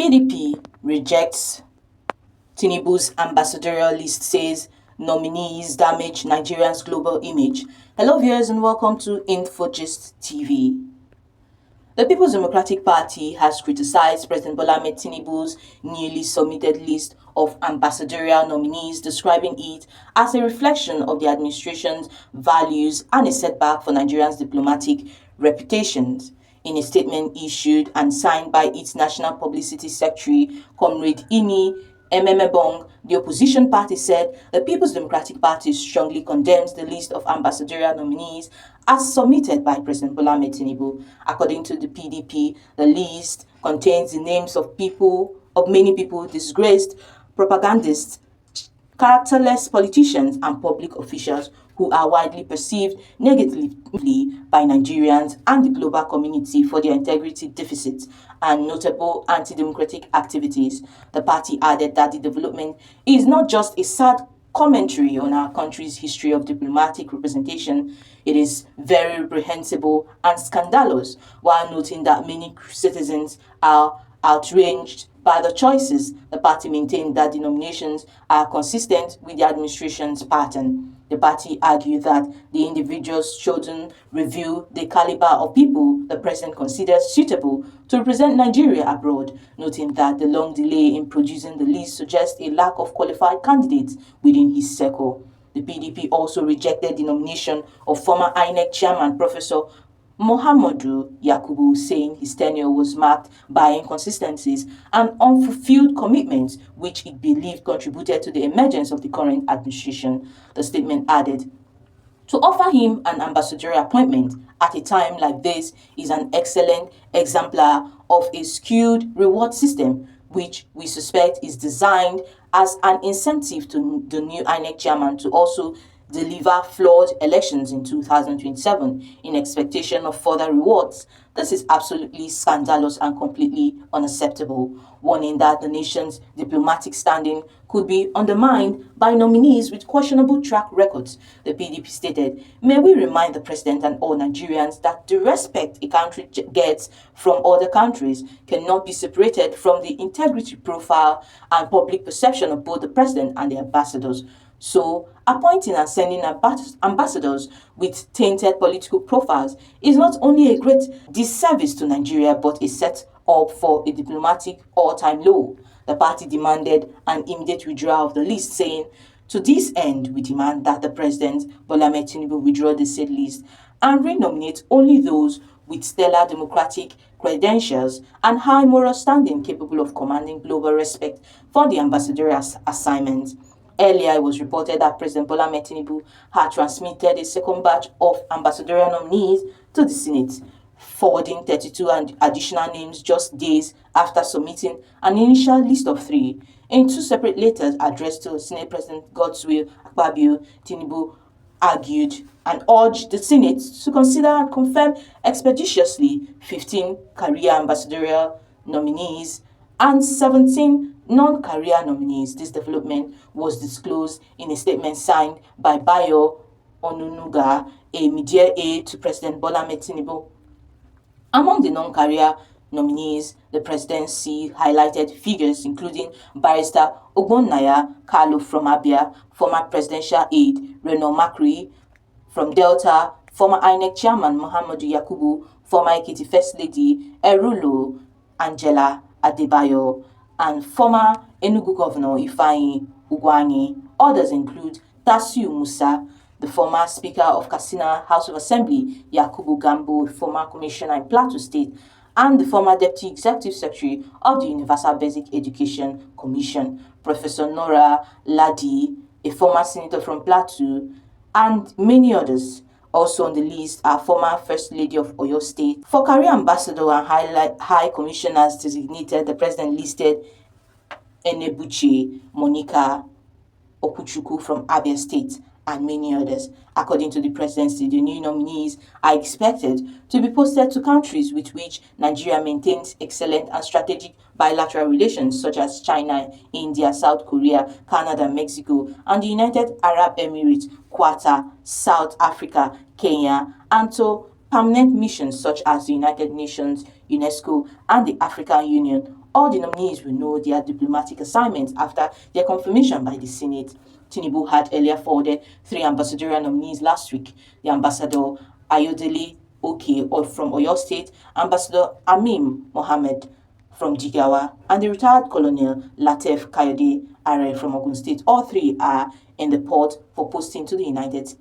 PDP rejects Tinubu'S ambassadorial list, says nominees damage Nigeria's global image. Hello viewers and welcome to InfoGist TV. The People's Democratic Party has criticized President Bola Ahmed Tinubu's newly submitted list of ambassadorial nominees, describing it as a reflection of the administration's values and a setback for Nigeria's diplomatic reputations. In a statement issued and signed by its National Publicity Secretary, Comrade Ini Ememebong, the opposition party said the People's Democratic Party strongly condemns the list of ambassadorial nominees as submitted by President Bola Ahmed Tinubu. According to the PDP, the list contains the names of many people, disgraced propagandists, characterless politicians, and public officials who are widely perceived negatively by Nigerians and the global community for their integrity deficits and notable anti-democratic activities. The party added that the development is not just a sad commentary on our country's history of diplomatic representation, it is very reprehensible and scandalous, while noting that many citizens are outraged by the choices. The party maintained that the nominations are consistent with the administration's pattern. The party argued that the individuals chosen reveal the caliber of people the president considers suitable to represent Nigeria abroad, noting that the long delay in producing the list suggests a lack of qualified candidates within his circle. The PDP also rejected the nomination of former INEC chairman Professor Muhammadu Yakubu, saying his tenure was marked by inconsistencies and unfulfilled commitments, which it believed contributed to the emergence of the current administration. The statement added, "To offer him an ambassadorial appointment at a time like this is an excellent exemplar of a skewed reward system, which we suspect is designed as an incentive to the new INEC chairman to also deliver flawed elections in 2027 in expectation of further rewards. This is absolutely scandalous and completely unacceptable," warning that the nation's diplomatic standing could be undermined by nominees with questionable track records. The PDP stated, "May we remind the president and all Nigerians that the respect a country gets from other countries cannot be separated from the integrity profile and public perception of both the president and the ambassadors. So, appointing and sending ambassadors with tainted political profiles is not only a great disservice to Nigeria but a set up for a diplomatic all-time low." The party demanded an immediate withdrawal of the list, saying, "To this end, we demand that the President Bola Ahmed Tinubu withdraw the said list and renominate only those with stellar democratic credentials and high moral standing capable of commanding global respect for the ambassadorial assignment." Earlier, it was reported that President Bola Ahmed Tinubu had transmitted a second batch of ambassadorial nominees to the Senate, forwarding 32 additional names just days after submitting an initial list of 3. In 2 separate letters addressed to Senate President Godswill Akpabio, Tinubu argued and urged the Senate to consider and confirm expeditiously 15 career ambassadorial nominees and 17 non-career nominees. This development was disclosed in a statement signed by Bayo Onunuga, a media aide to President Bola Ahmed Tinubu. Among the non-career nominees, the presidency highlighted figures including Barrister Ogbonnaya Kalu from Abia, former presidential aide Reno Omokri from Delta, former INEC chairman Muhammadu Yakubu, former Ekiti First Lady Erulo Angela Adebayo, and former Enugu Governor Ifeanyi Ugwuanyi. Others include Tasiu Musa, the former Speaker of Katsina House of Assembly, Yakubu Gambo, a former Commissioner in Plateau State, and the former Deputy Executive Secretary of the Universal Basic Education Commission, Professor Nora Ladi, a former Senator from Plateau, and many others. Also on the list are former First Lady of Oyo State. For career ambassador and high commissioners designated, the president listed Enebuchi Monica Okuchukwu from Abia State and many others. According to the presidency, the new nominees are expected to be posted to countries with which Nigeria maintains excellent and strategic bilateral relations, such as China, India, South Korea, Canada, Mexico, and the United Arab Emirates, Qatar, South Africa, Kenya, and to permanent missions such as the United Nations, UNESCO, and the African Union, All the nominees will know their diplomatic assignments after their confirmation by the Senate. Tinubu had earlier forwarded 3 ambassadorial nominees last week. The ambassador Ayodele Oke from Oyo State, Ambassador Amim Mohammed from Jigawa, and the retired Colonel Lateef Kayode Are from Ogun State. All three are in the port for posting to the United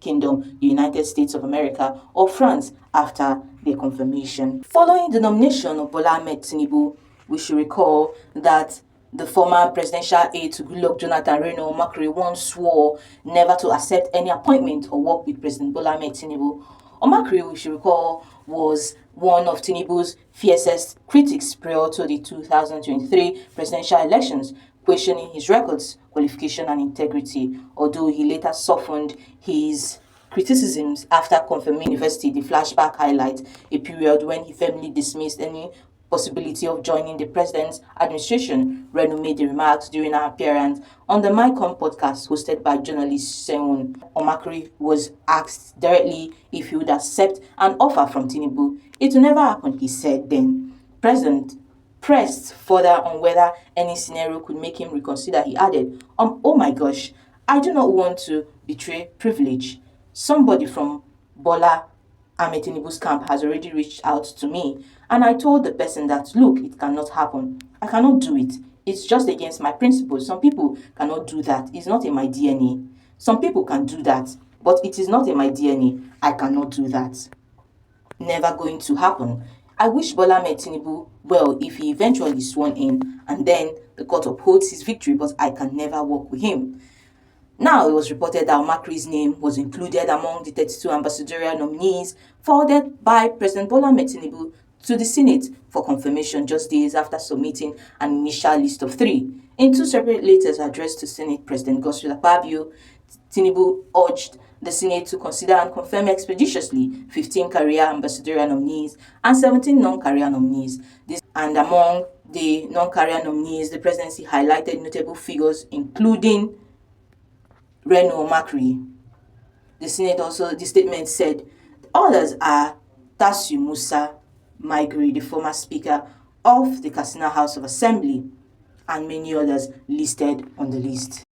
Kingdom, the United States of America, or France after their confirmation. Following the nomination of Bola Ahmed Tinubu, we should recall that the former presidential aide to Goodluck Jonathan, Reno, Omokri, once swore never to accept any appointment or work with President Bola Ahmed Tinubu. Omokri, we should recall, was one of Tinubu's fiercest critics prior to the 2023 presidential elections, questioning his records, qualification, and integrity, although he later softened his criticisms after confirming University. The flashback highlights a period when he firmly dismissed any possibility of joining the president's administration. Reno made the remarks during her appearance on the MyCom podcast hosted by journalist Seun. Omokri was asked directly if he would accept an offer from Tinubu. It will never happen, he said then. President pressed further on whether any scenario could make him reconsider. He added, oh my gosh, I do not want to betray privilege. Somebody from Bola Ahmed Tinubu's camp has already reached out to me, and I told the person that, look, it cannot happen. I cannot do it. It's just against my principles. Some people cannot do that. It's not in my DNA. Some people can do that, but it is not in my DNA. I cannot do that. Never going to happen. I wish Bola Ahmed Tinubu well if he eventually is sworn in and then the court upholds his victory, but I can never work with him. Now, it was reported that Omokri's name was included among the 32 ambassadorial nominees forwarded by President Bola Ahmed Tinubu to the Senate for confirmation just days after submitting an initial list of 3. In 2 separate letters addressed to Senate President Godswill Akpabio, Tinubu urged the Senate to consider and confirm expeditiously 15 career ambassadorial nominees and 17 non-career nominees. And among the non-career nominees, the presidency highlighted notable figures including Reno Omokri. The statement said, others are Tasiu Musa Maigari, the former Speaker of the Katsina House of Assembly, and many others listed on the list.